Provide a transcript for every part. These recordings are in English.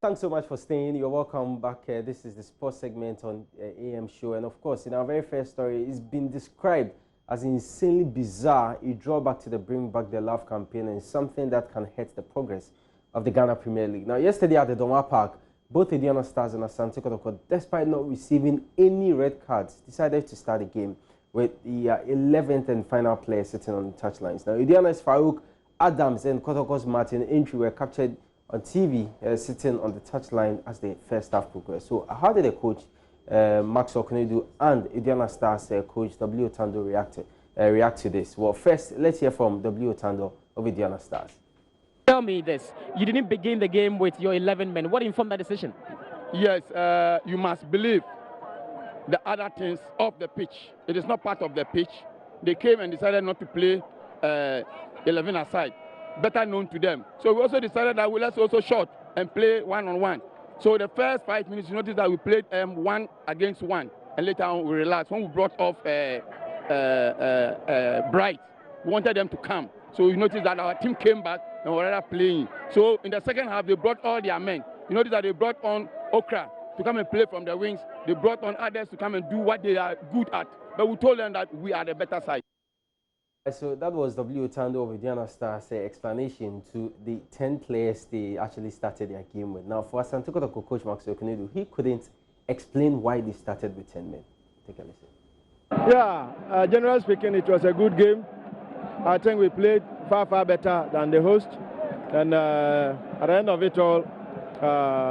Thanks so much for staying. You're welcome back. This is the sports segment on AM show. And of course, in our very first story, it's been described as insanely bizarre, a drawback to the Bring Back the Love campaign and something that can hurt the progress of the Ghana Premier League. Now, yesterday at the Doma Park, both the Indiana Stars and Asante Kotoko, despite not receiving any red cards, decided to start the game with the 11th and final player sitting on the touchlines. Now, Indiana's Farouk Adams and Kotoko's Martin Entry were captured on TV sitting on the touchline as the first half progressed. So how did the coach, Max Oknedu, and Indiana Stars coach W. Otando react to this? Well, first, let's hear from W. Otando of Indiana Stars. Tell me this. You didn't begin the game with your 11 men. What informed that decision? Yes, you must believe the other things off the pitch. It is not part of the pitch. They came and decided not to play 11 aside. Better known to them. So we also decided that let's also short and play one-on-one. So the first 5 minutes, you notice that we played 1 against 1, and later on we relaxed. When we brought off Bright, we wanted them to come. So you notice that our team came back and were rather playing. So in the second half, they brought all their men. You notice that they brought on Okra to come and play from the wings. They brought on others to come and do what they are good at. But we told them that we are the better side. So that was W. Otando of Indiana Stars' explanation to the 10 players they actually started their game with. Now, for Asante Kotoko coach Max Oknedu, he couldn't explain why they started with 10 men. Take a listen. Yeah, generally speaking, it was a good game. I think we played far better than the host. And at the end of it all,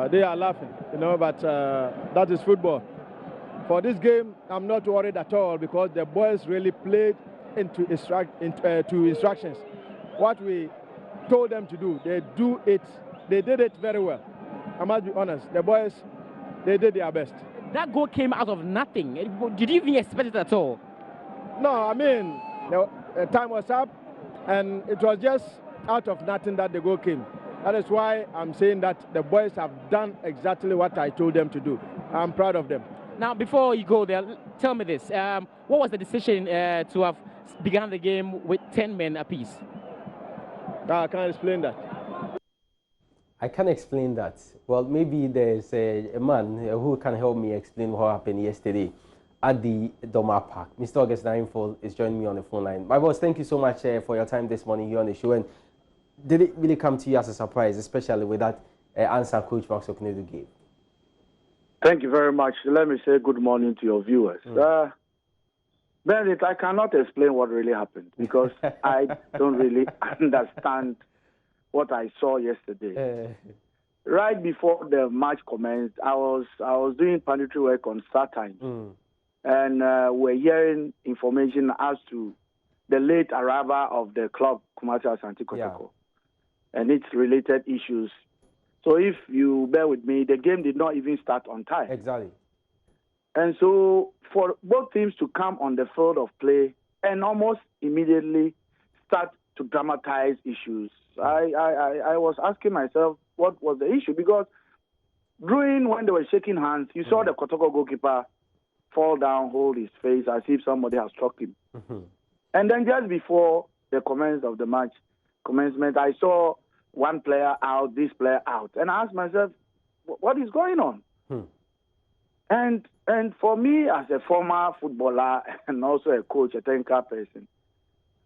they are laughing, but that is football. For this game, I'm not worried at all because the boys really played to instructions. What we told them to do, they did it very well. I must be honest, the boys, they did their best. That goal came out of nothing. Did you even expect it at all? No, I mean, the time was up, and it was just out of nothing that the goal came. That is why I'm saying that the boys have done exactly what I told them to do. I'm proud of them. Now, before you go there, tell me this. What was the decision to have begun the game with 10 men apiece? I can't explain that. I can't explain that. Well, maybe there's a man who can help me explain what happened yesterday at the Doma Park. Mr. August Naimful is joining me on the phone line. My boss, thank you so much for your time this morning here on the show. And did it really come to you as a surprise, especially with that answer Coach Max Oknedu gave? Thank you very much. Let me say good morning to your viewers. Bennett, I cannot explain what really happened because I don't really understand what I saw yesterday. Right before the match commenced, I was doing planetary work on StarTimes, and we're hearing information as to the late arrival of the club, Kumasi Asante Kotoko, and its related issues. So if you bear with me, the game did not even start on time. Exactly. And so for both teams to come on the field of play and almost immediately start to dramatize issues, I was asking myself what was the issue, because during when they were shaking hands, you saw the Kotoko goalkeeper fall down, hold his face as if somebody has struck him. And then just before the commencement of the match commencement, I saw one player out, this player out. And I asked myself, what is going on? And for me, as a former footballer and also a coach, a technical person,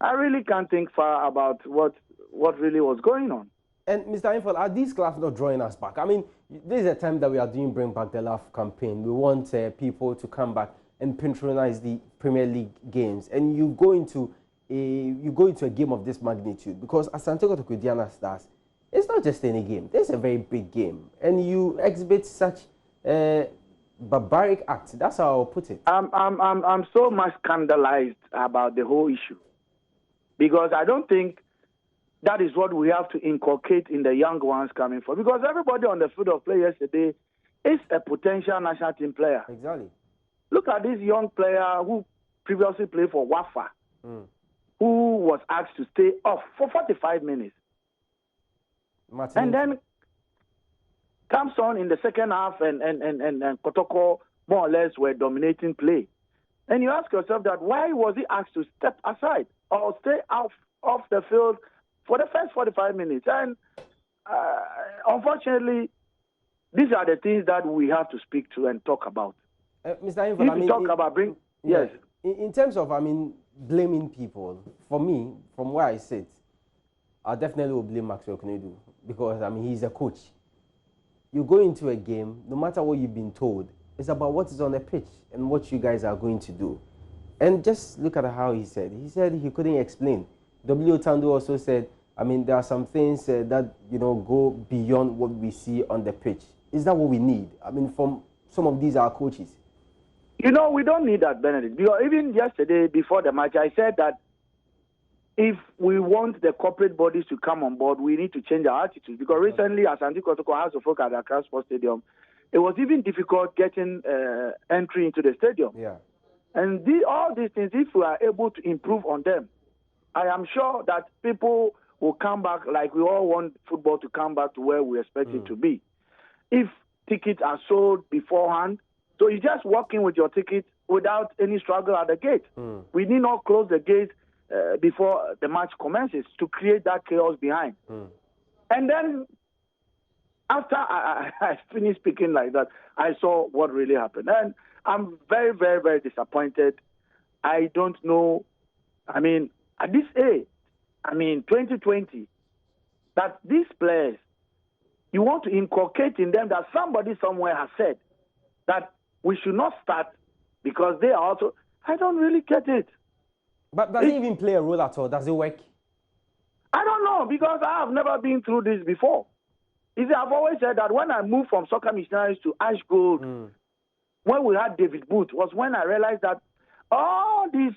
I really can't think far about what really was going on. And Mr. Info, are these clubs not drawing us back? I mean, this is a time that we are doing Bring Back the Love campaign. We want people to come back and patronize the Premier League games. And you go into a game of this magnitude, because Asante Kotoko Indiana Stars, it's not just any game. This is a very big game. And you exhibit such barbaric act. That's how I'll put it. I'm so much scandalized about the whole issue, because I don't think that is what we have to inculcate in the young ones coming forward. Because everybody on the field of play yesterday is a potential national team player. Exactly. Look at this young player who previously played for Wafa, who was asked to stay off for 45 minutes. And then comes on in the second half, and Kotoko more or less were dominating play. And you ask yourself that why was he asked to step aside or stay off the field for the first 45 minutes? And unfortunately, these are the things that we have to speak to and talk about. Mr. Info, I mean, talk about yes. In terms of, I mean, blaming people, for me, from where I sit, I definitely will blame Maxwell Knedu because, I mean, he's a coach. You go into a game, no matter what you've been told, it's about what is on the pitch and what you guys are going to do. And just look at how he said. He said he couldn't explain. W. Tandu also said, I mean, there are some things that, you know, go beyond what we see on the pitch. Is that what we need? I mean, from some of these our coaches. You know, we don't need that, Benedict. Because even yesterday, before the match, I said that if we want the corporate bodies to come on board, we need to change our attitude. Because recently, as Asante Kotoko has to focus at Accra Sports Stadium, it was even difficult getting entry into the stadium. Yeah. And all these things, if we are able to improve on them, I am sure that people will come back, like we all want football to come back to where we expect it to be. If tickets are sold beforehand, so you just walk in with your ticket without any struggle at the gate. We need not close the gate before the match commences to create that chaos behind. And then after I finished speaking like that, I saw what really happened. And I'm very, very, very disappointed. I don't know. I mean, at this age, I mean, 2020, that these players, you want to inculcate in them that somebody somewhere has said that we should not start because they are also, I don't really get it. But does it even play a role at all? Does it work? I don't know, because I have never been through this before. You see, I've always said that when I moved from soccer missionaries to Ash Gold, when we had David Booth, was when I realized that all these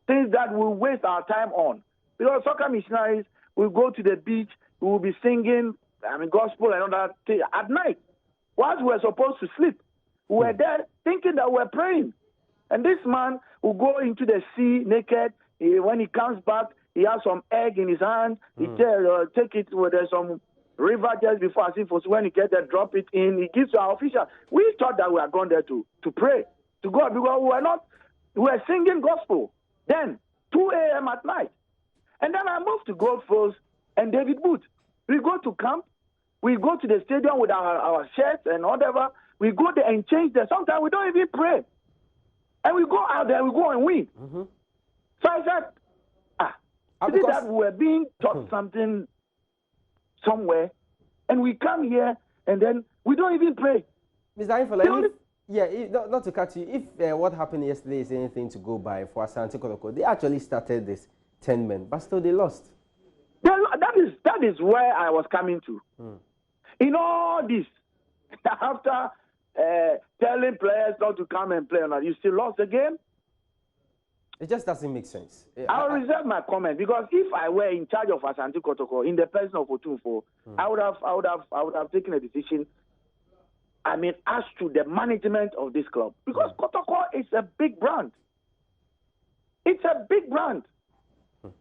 things that we waste our time on, because soccer missionaries will go to the beach, we will be singing, I mean, gospel and all that at night, whilst we were supposed to sleep. We were there thinking that we were praying. And this man will go into the sea naked. When he comes back, he has some egg in his hand. He take it where there's some river just before, as if when he gets there, drop it in. He gives to our official. We thought that we had gone there to pray to God, because we were singing gospel. Then, 2 a.m. at night. And then I moved to Gold Coast and David Booth. We go to camp. We go to the stadium with our shirts and whatever. We go there and change there. Sometimes we don't even pray. And we go out there, we go and win. So I said, is it that we're being taught something somewhere, and we come here, and then we don't even pray? Mr. Infola, not to cut you, if what happened yesterday is anything to go by for Asante Kotoko, they actually started this 10 men, but still they lost. That is where I was coming to. In all this, after telling players not to come and play, you still lost the game? It just doesn't make sense. I'll reserve my comment, because if I were in charge of Asante Kotoko, in the person of Otunfo, I would have taken a decision, I mean, as to the management of this club. Because Kotoko is a big brand. It's a big brand.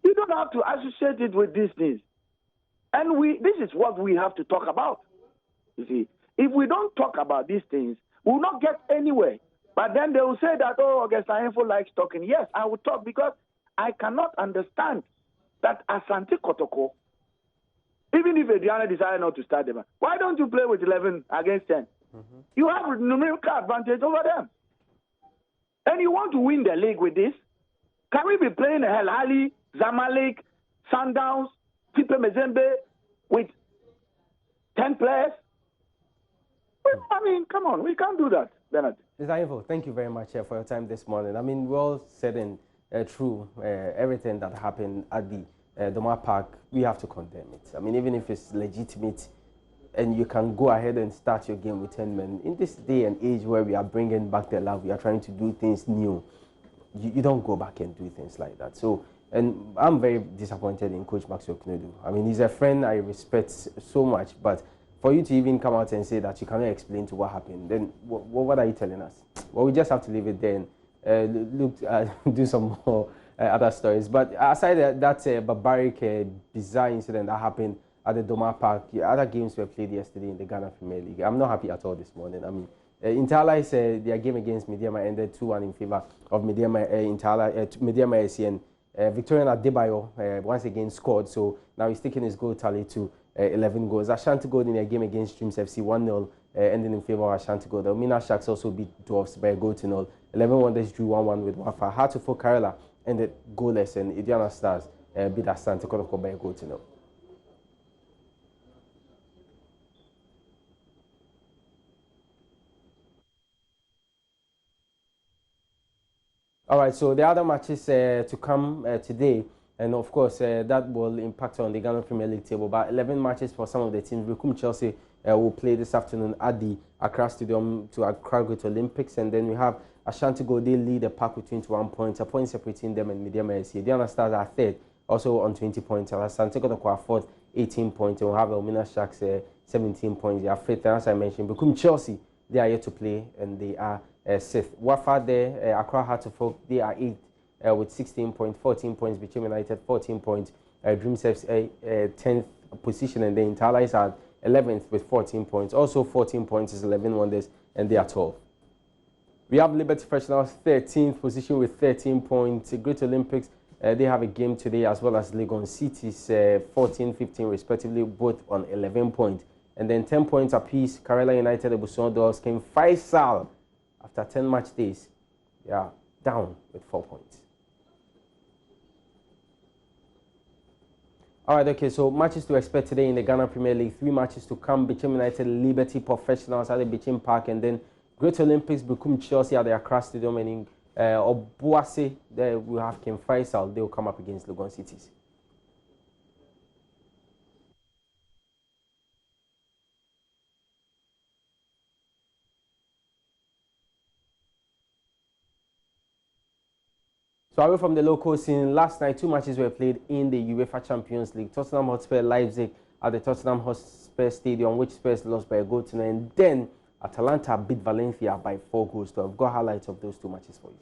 You don't have to associate it with these things. And this is what we have to talk about. You see, if we don't talk about these things, we will not get anywhere. But then they will say that, oh, Augusta Info likes talking. Yes, I will talk, because I cannot understand that Asante Kotoko, even if Adriana decided not to start them, why don't you play with 11 against 10? You have numerical advantage over them. And you want to win the league with this? Can we be playing El Ahly, Zamalek, Sundowns, Tipe Mezembe with 10 players? Well, I mean, come on, we can't do that, Bernard. Mr. Info, thank you very much for your time this morning. I mean, well said and true, everything that happened at the Doma Park, we have to condemn it. I mean, even if it's legitimate and you can go ahead and start your game with 10 men, in this day and age where we are bringing back the love, we are trying to do things new, you don't go back and do things like that. So, and I'm very disappointed in Coach Maxwell Knedu. I mean, he's a friend I respect so much, but for you to even come out and say that you cannot explain to what happened, then what are you telling us? Well, we just have to leave it there and do some more other stories. But aside that barbaric, bizarre incident that happened at the Doma Park, other games were played yesterday in the Ghana Premier League. I'm not happy at all this morning. I mean, Intala said their game against Mediama ended 2-1 in favor of Mediama Mediama SCN. Victorian Adebayo once again scored, so now he's taking his goal tally to 11 goals. Ashanti Gold in their game against Dreams FC 1-0 ending in favor of Ashanti Gold. The Omina Sharks also beat Dwarfs by a goal to 0. 11 Wonders drew 1-1 with Wafa. Hartlepool Kerala ended goalless, and Indiana Stars beat Asante Kotoko by a goal to 0. All right, so the other matches to come today, and of course that will impact on the Ghana Premier League table. But 11 matches for some of the teams. Bekum Chelsea will play this afternoon at the Accra Stadium to Accra Great Olympics, and then we have Ashanti Gold. They lead the pack with 21 points, a point separating them and Mediama SC. Diana Stars are third, also on 20 points. Asante Kotoko are fourth, 18 points, and we have Elmina Sharks 17 points. They are fifth, and as I mentioned, Bekum Chelsea, they are yet to play, and they are sixth. Wafa there, Accra Hartlepool, they are eighth with 16 points, 14 points. Bichim United 14 points. Dreams FC 10th position, and the Interlies are 11th with 14 points. Also 14 points is 11 Wonders, and they are 12. We have Liberty Professionals 13th position with 13 points. Great Olympics, they have a game today, as well as Legon Cities 14, 15 respectively, both on 11 points. And then 10 points apiece. Kerala United, the Buson Dolls came Faisal after 10 match days. Yeah, down with 4 points. All right, okay, so matches to expect today in the Ghana Premier League. 3 matches to come. Bichim United, Liberty Professionals at the Bichim Park, and then Great Olympics, Bekum Chelsea at the Accra Stadium, and in Obuasi, there we have Kim Faisal. They will come up against Legon Cities. So away from the local scene, last night 2 matches were played in the UEFA Champions League. Tottenham Hotspur Leipzig at the Tottenham Hotspur Stadium, which Spurs lost by a goal to 0. And then Atalanta beat Valencia by 4 goals. So I've got highlights of those 2 matches for you.